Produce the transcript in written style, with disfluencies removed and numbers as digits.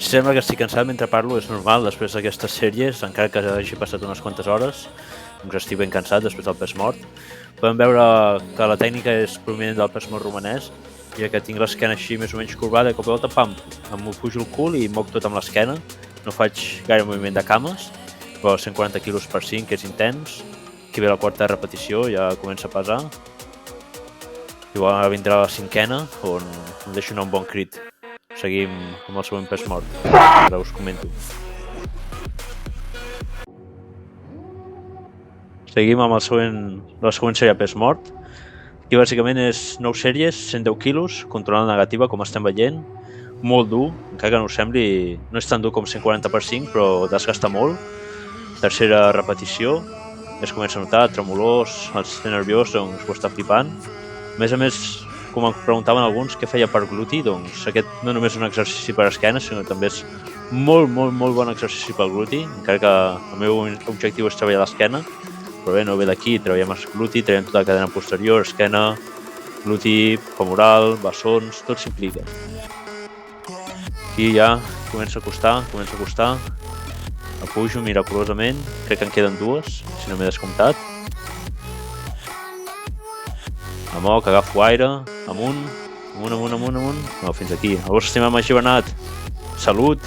Sembla que estic cansat mentre parlo, és normal, després d'aquestes sèries, encara que hagi passat unes quantes hores, doncs estic ben cansat després del pes mort. Podem veure que la tècnica és prominent del pes mort romanès, ja que tinc l'esquena així més o menys corbada, i cop de volta, pam, em pujo el cul i moc tot amb l'esquena. No faig gaire moviment de cames, però 140 quilos per 5, que és intens. Aquí ve la quarta repetició, ja comença a pesar. Igual ara vindrà la cinquena, on em deixo anar un bon crit. Seguim amb el següent pes mort. Ara us comento. Seguim amb la següent sèrie pes mort. Aquí bàsicament és 9 sèries, 110 quilos, controlant la negativa, com estem veient. Molt dur, encara que no us sembli, no és tan dur com 140 per 5, però desgasta molt. Tercera repetició, es comença a notar, tremolós, el sistema nerviós, doncs ho està flipant. A més, com em preguntaven alguns què feia per gluti, doncs aquest no només és un exercici per esquena, sinó també és molt bon exercici pel gluti, encara que el meu objectiu és treballar l'esquena, però bé, no ve d'aquí, treballem el gluti, treballem tota la cadena posterior, esquena, gluti, femoral, bessons, tot s'implica. Aquí ja comença a costar, el pujo miraculosament, crec que en queden dues, si no m'he descomptat. Amoc, agafo aire, amunt, no, fins aquí. El vostre estimat Magí Bernat, salut!